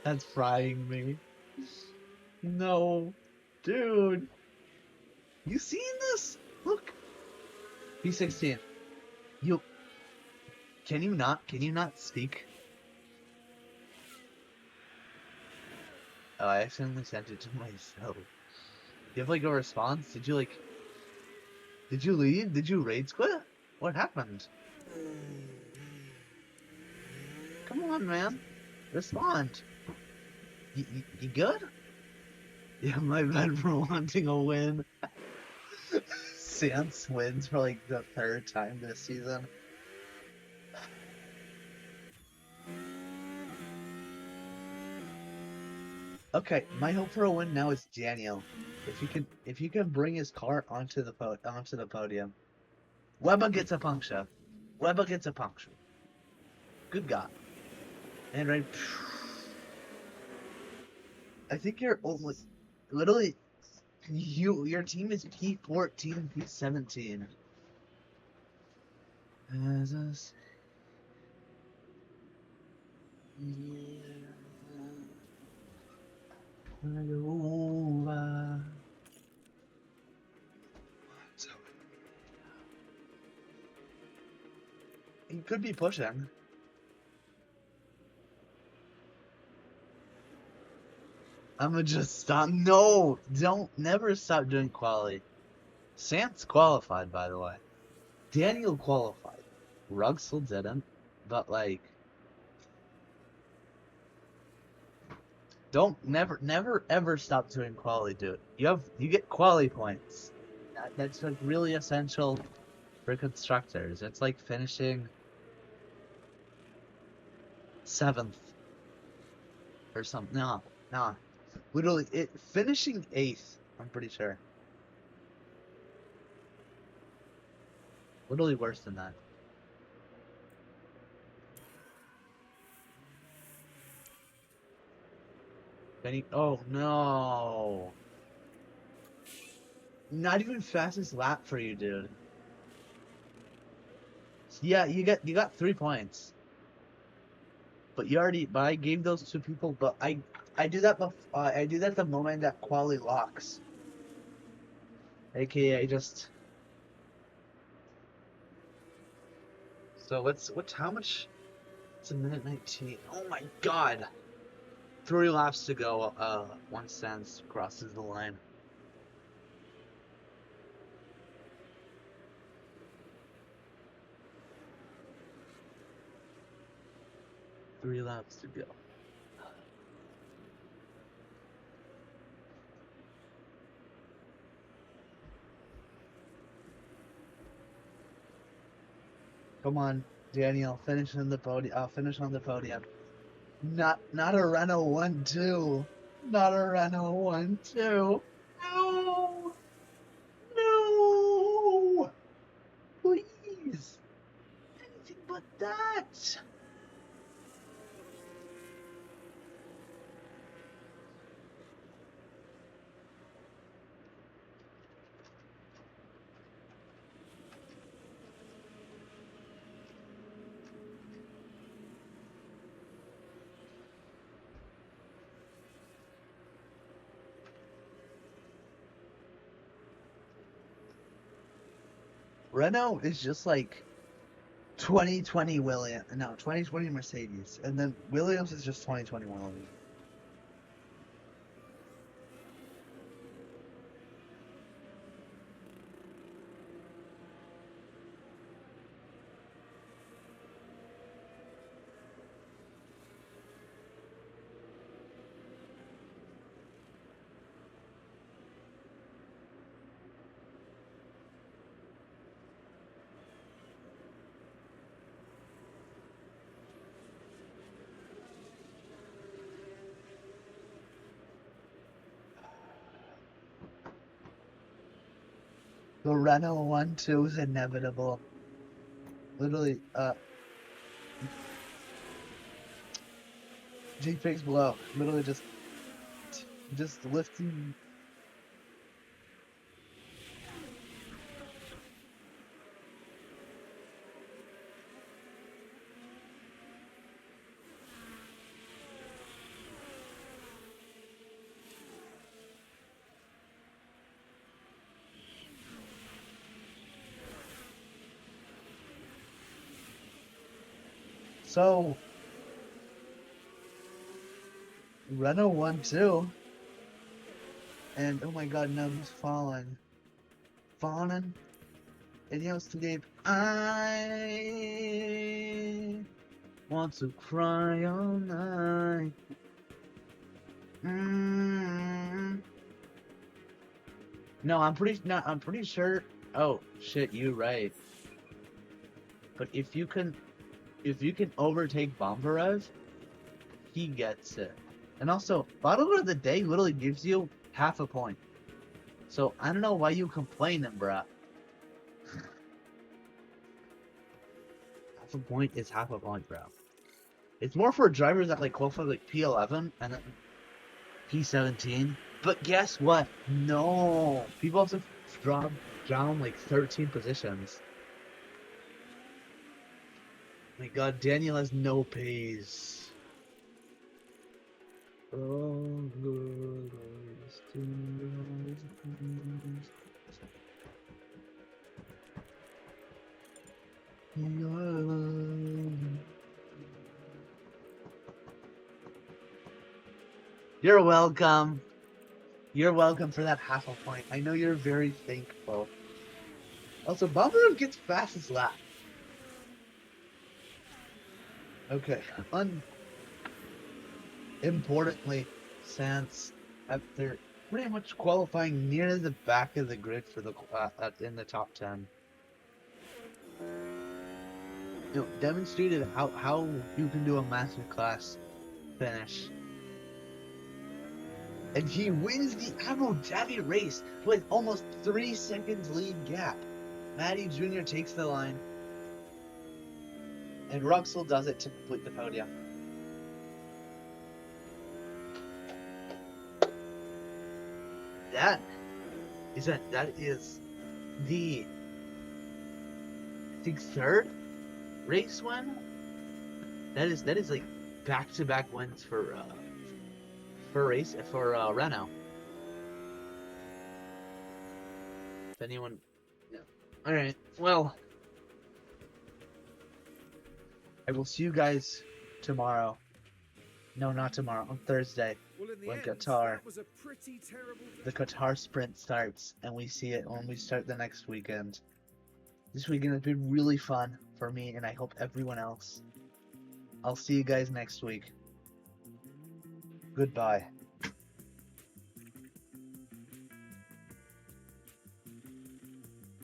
S1: That's frying me. No. Dude. You seen this? Look. P16. You can you not speak? Oh, I accidentally sent it to myself. You have like a response? Did you leave? Did you raid quit? What happened? Come on, man. Respond. You good? Yeah, my bad for wanting a win. Sans wins for like the third time this season. Okay, my hope for a win now is Daniel. If he can bring his car onto the podium. Weber gets a puncture. Weber gets a puncture. Good God. And right, I think you're almost literally your team is P14 and P17. As us, over. He could be pushing. I'ma just stop. No, don't never stop doing quali. Sans qualified, by the way. Daniel qualified. Rugsel didn't, but like, don't never ever stop doing quali, dude. You get quali points. That's like really essential for constructors. It's like finishing seventh or something. No, no, literally finishing eighth. I'm pretty sure. Literally worse than that. Oh no. Not even fastest lap for you, dude. Yeah, you got 3 points. But I gave those to people, but I do that I do that the moment that quali locks. AKA just so what's how much it's a minute 19. Oh my god. 3 laps to go, one Sans crosses the line. 3 laps to go. Come on, Daniel, finish on the podium. Finish on the podium. Not a Renault 1-2. Not a Renault 1-2. No. No. Please. Anything but that. Renault is just like 2020 no, 2020 Mercedes, and then Williams is just 2020 Williams. The Renault 1-2 is inevitable. Literally, G-Fix below. Literally just lifting. So, Renault 1-2. And oh my god, no, he's falling. Falling. And he goes to Gabe. I want to cry all night. No, I'm pretty sure. Oh shit, you right. But if you can overtake Bomberev, he gets it. And also, bottom of the day literally gives you half a point. So I don't know why you complaining, bruh. Half a point is half a point, bro. It's more for drivers that like qualify like P11 and then P17. But guess what? No, people have to drop down like 13 positions. My god, Daniel has no pace. Oh, good. You're welcome. You're welcome for that half a point. I know you're very thankful. Also, Bomberev gets fastest lap. Okay. Importantly, since they're pretty much qualifying near the back of the grid for the in the top 10. You know, demonstrated how you can do a masterclass finish. And he wins the Abu Dhabi race with almost 3 seconds lead gap. Matty Jr. takes the line. And Ruxel does it to complete the podium. That is the I think 3rd race win. That is like back-to-back wins for Renault. If anyone, yeah. All right. Well, I will see you guys tomorrow. No, not tomorrow. On Thursday,
S2: Well, in the
S1: when
S2: end,
S1: Qatar,
S2: that was a pretty terrible
S1: the Qatar sprint starts, and we see it when we start the next weekend. This weekend has been really fun for me, and I hope everyone else. I'll see you guys next week. Goodbye.